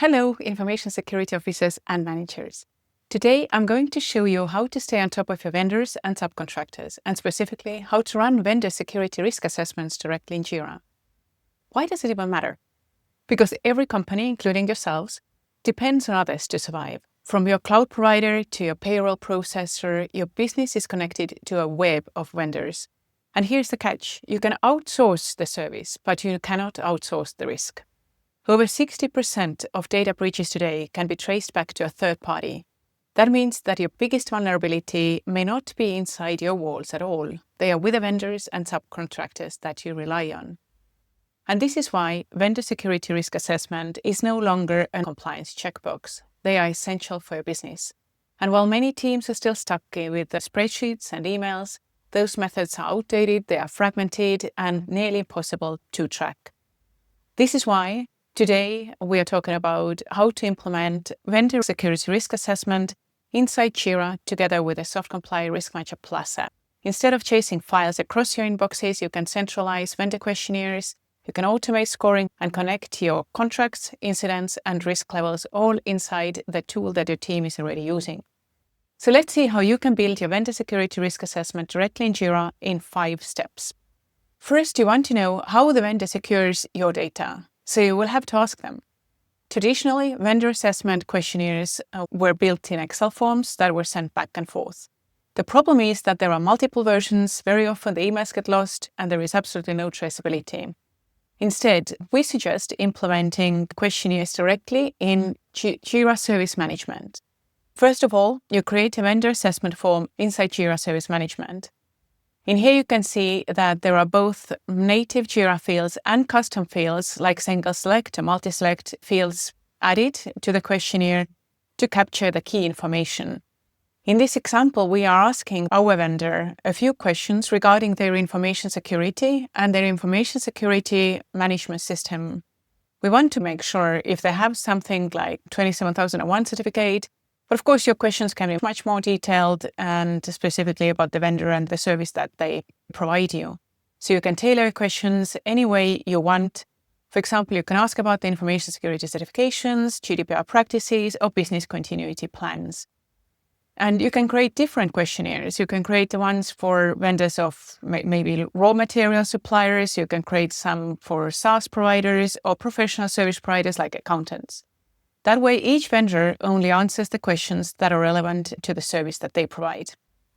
Hello, information security officers and managers. Today, I'm going to show you how to stay on top of your vendors and subcontractors, and specifically how to run vendor security risk assessments directly in Jira. Why does it even matter? Because every company, including yourselves, depends on others to survive. From your cloud provider to your payroll processor, your business is connected to a web of vendors. And here's the catch. You can outsource the service, but you cannot outsource the risk. Over 60% of data breaches today can be traced back to a third party. That means that your biggest vulnerability may not be inside your walls at all. They are with the vendors and subcontractors that you rely on. And this is why vendor security risk assessment is no longer a compliance checkbox. They are essential for your business. And while many teams are still stuck with the spreadsheets and emails, those methods are outdated, they are fragmented, and nearly impossible to track. This is why today we are talking about how to implement vendor security risk assessment inside Jira together with a SoftComply Risk Manager Plus app. Instead of chasing files across your inboxes, you can centralize vendor questionnaires, you can automate scoring and connect your contracts, incidents, and risk levels all inside the tool that your team is already using. So let's see how you can build your vendor security risk assessment directly in Jira in 5 steps. First, you want to know how the vendor secures your data. So you will have to ask them. Traditionally, vendor assessment questionnaires were built in Excel forms that were sent back and forth. The problem is that there are multiple versions, very often the emails get lost, and there is absolutely no traceability. Instead, we suggest implementing questionnaires directly in Jira Service Management. First of all, you create a vendor assessment form inside Jira Service Management. In here, you can see that there are both native Jira fields and custom fields like single select or multi-select fields added to the questionnaire to capture the key information. In this example, we are asking our vendor a few questions regarding their information security and their information security management system. We want to make sure if they have something like 27001 certificate. But of course, your questions can be much more detailed and specifically about the vendor and the service that they provide you. So you can tailor your questions any way you want. For example, you can ask about the information security certifications, GDPR practices, or business continuity plans. And you can create different questionnaires. You can create the ones for vendors of maybe raw material suppliers. You can create some for SaaS providers or professional service providers like accountants. That way, each vendor only answers the questions that are relevant to the service that they provide.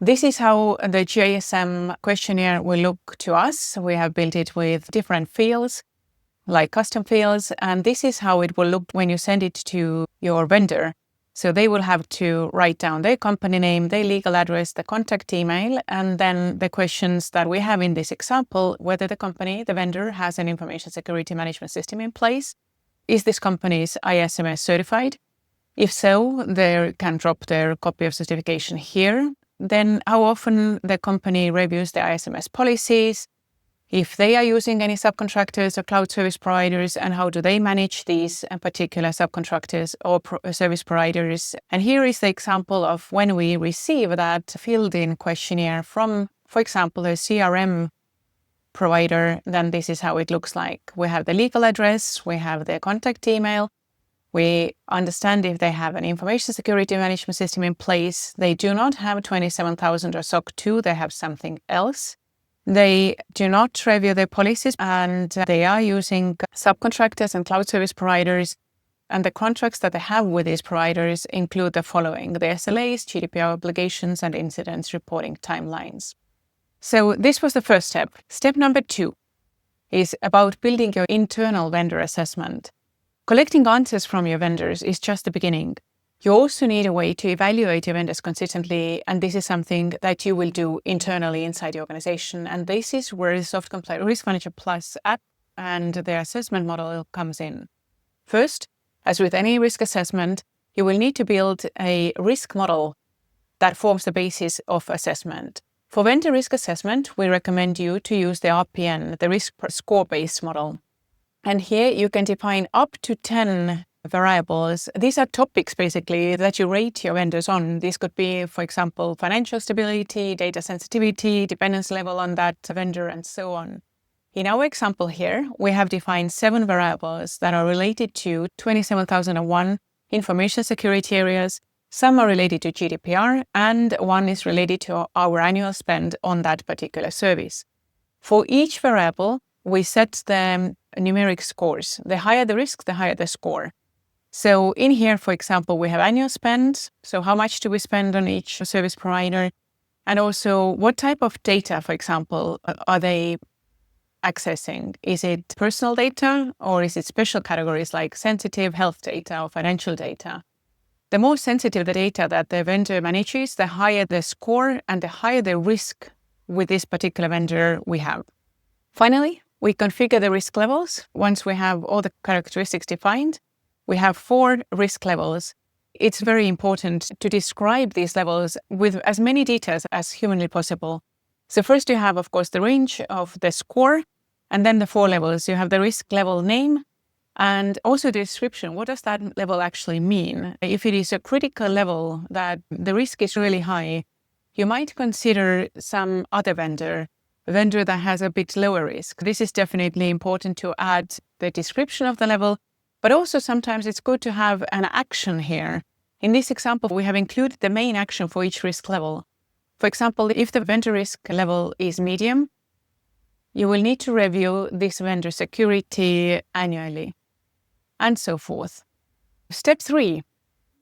This is how the JSM questionnaire will look to us. We have built it with different fields, like custom fields, and this is how it will look when you send it to your vendor. So they will have to write down their company name, their legal address, the contact email, and then the questions that we have in this example, whether the company, the vendor, has an information security management system in place. Is this company's ISMS certified? If so, they can drop their copy of certification here. Then how often the company reviews the ISMS policies, if they are using any subcontractors or cloud service providers, and how do they manage these particular subcontractors or service providers. And here is the example of when we receive that filled-in questionnaire from, for example, a CRM provider, then this is how it looks like. We have the legal address, we have their contact email, we understand if they have an information security management system in place. They do not have 27000 or SOC 2, they have something else. They do not review their policies and they are using subcontractors and cloud service providers. And the contracts that they have with these providers include the following: the SLAs, GDPR obligations, and incidents reporting timelines. So this was the first step. Step number 2 is about building your internal vendor assessment. Collecting answers from your vendors is just the beginning. You also need a way to evaluate your vendors consistently, and this is something that you will do internally inside the organization. And this is where the SoftComply Risk Manager Plus app and their assessment model comes in. First, as with any risk assessment, you will need to build a risk model that forms the basis of assessment. For vendor risk assessment, we recommend you to use the RPN, the risk score-based model. And here you can define up to 10 variables. These are topics basically that you rate your vendors on. These could be, for example, financial stability, data sensitivity, dependence level on that vendor, and so on. In our example here, we have defined 7 variables that are related to 27,001 information security areas. Some are related to GDPR, and one is related to our annual spend on that particular service. For each variable, we set the numeric scores. The higher the risk, the higher the score. So in here, for example, we have annual spend. So how much do we spend on each service provider? And also what type of data, for example, are they accessing? Is it personal data or is it special categories like sensitive health data or financial data? The more sensitive the data that the vendor manages, the higher the score and the higher the risk with this particular vendor we have. Finally, we configure the risk levels. Once we have all the characteristics defined, we have 4 risk levels. It's very important to describe these levels with as many details as humanly possible. So first you have, of course, the range of the score, and then the 4 levels. You have the risk level name and also the description. What does that level actually mean? If it is a critical level that the risk is really high, you might consider some other vendor that has a bit lower risk. This is definitely important to add the description of the level, but also sometimes it's good to have an action here. In this example, we have included the main action for each risk level. For example, if the vendor risk level is medium, you will need to review this vendor security annually, and so forth. Step 3,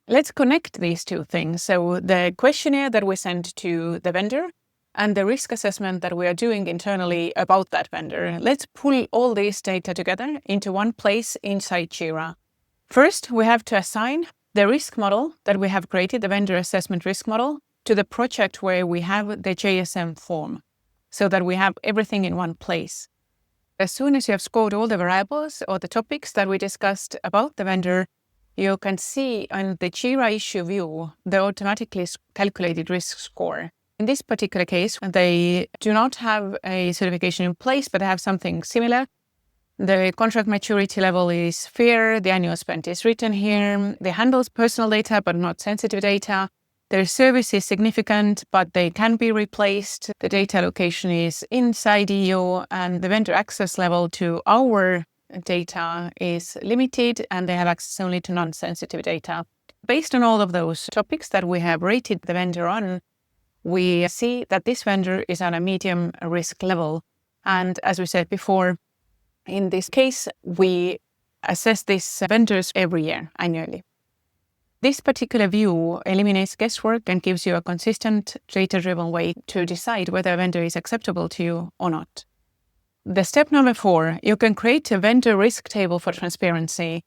let's connect these 2 things. So the questionnaire that we send to the vendor and the risk assessment that we are doing internally about that vendor. Let's pull all this data together into one place inside Jira. First, we have to assign the risk model that we have created, the vendor assessment risk model, to the project where we have the JSM form, so that we have everything in one place. As soon as you have scored all the variables or the topics that we discussed about the vendor, you can see on the Jira issue view the automatically calculated risk score. In this particular case, they do not have a certification in place, but they have something similar. The contract maturity level is fair, the annual spend is written here, they handle personal data but not sensitive data. Their service is significant, but they can be replaced. The data location is inside EU, and the vendor access level to our data is limited, and they have access only to non-sensitive data. Based on all of those topics that we have rated the vendor on, we see that this vendor is on a medium risk level. And as we said before, in this case, we assess these vendors every year, annually. This particular view eliminates guesswork and gives you a consistent, data-driven way to decide whether a vendor is acceptable to you or not. The step number 4, you can create a vendor risk table for transparency.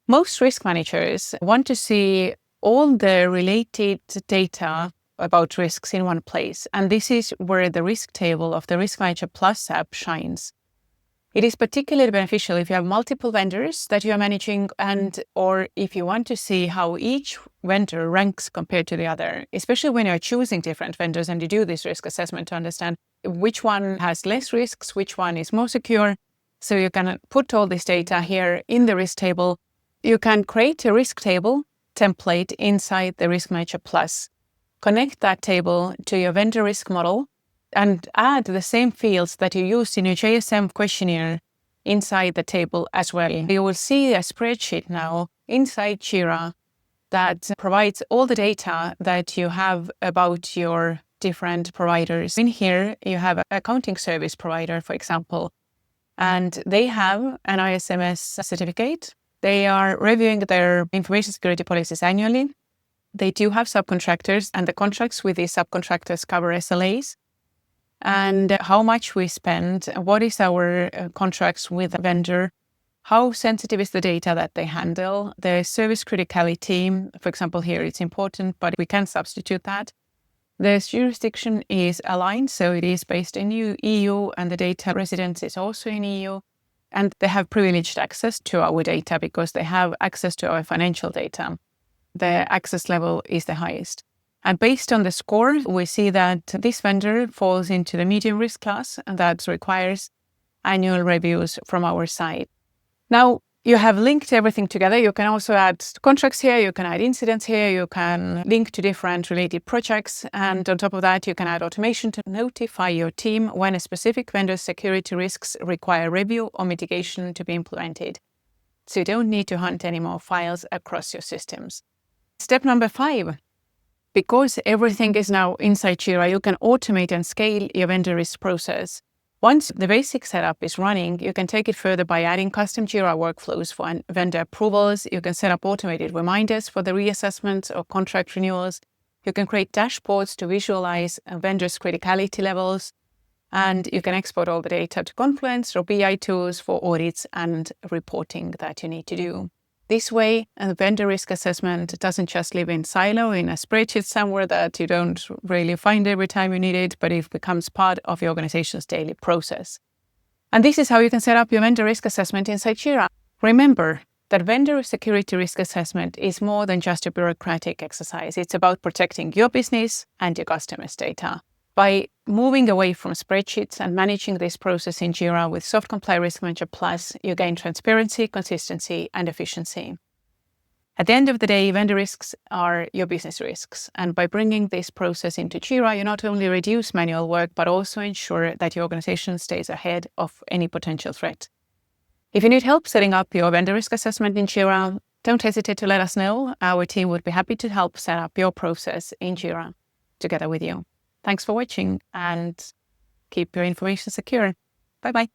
Most risk managers want to see all the related data about risks in one place, and this is where the risk table of the Risk Manager Plus app shines. It is particularly beneficial if you have multiple vendors that you are managing, or if you want to see how each vendor ranks compared to the other, especially when you are choosing different vendors and you do this risk assessment to understand which one has less risks, which one is more secure. So you can put all this data here in the risk table. You can create a risk table template inside the Risk Manager Plus. Connect that table to your vendor risk model and add the same fields that you used in your JSM questionnaire inside the table as well. You will see a spreadsheet now inside Jira that provides all the data that you have about your different providers. In here, you have an accounting service provider, for example, and they have an ISMS certificate. They are reviewing their information security policies annually. They do have subcontractors, and the contracts with these subcontractors cover SLAs and how much we spend, what is our contracts with a vendor, how sensitive is the data that they handle, the service criticality. For example, here it's important, but we can substitute that. The jurisdiction is aligned, so it is based in EU, and the data residence is also in EU. And they have privileged access to our data because they have access to our financial data. The access level is the highest. And based on the score, we see that this vendor falls into the medium risk class, and that requires annual reviews from our side. Now, You have linked everything together. You can also add contracts here, you can add incidents here, you can link to different related projects. And on top of that, you can add automation to notify your team when a specific vendor's security risks require review or mitigation to be implemented. So you don't need to hunt any more files across your systems. Step number 5. Because everything is now inside Jira, you can automate and scale your vendor risk process. Once the basic setup is running, you can take it further by adding custom Jira workflows for vendor approvals. You can set up automated reminders for the reassessments or contract renewals. You can create dashboards to visualize vendors' criticality levels. And you can export all the data to Confluence or BI tools for audits and reporting that you need to do. This way, a vendor risk assessment doesn't just live in silo in a spreadsheet somewhere that you don't really find every time you need it, but it becomes part of your organization's daily process. And this is how you can set up your vendor risk assessment inside Jira. Remember that vendor security risk assessment is more than just a bureaucratic exercise. It's about protecting your business and your customers' data. By moving away from spreadsheets and managing this process in Jira with SoftComply Risk Manager Plus, you gain transparency, consistency, and efficiency. At the end of the day, vendor risks are your business risks. And by bringing this process into Jira, you not only reduce manual work, but also ensure that your organization stays ahead of any potential threat. If you need help setting up your vendor risk assessment in Jira, don't hesitate to let us know. Our team would be happy to help set up your process in Jira together with you. Thanks for watching and keep your information secure. Bye-bye.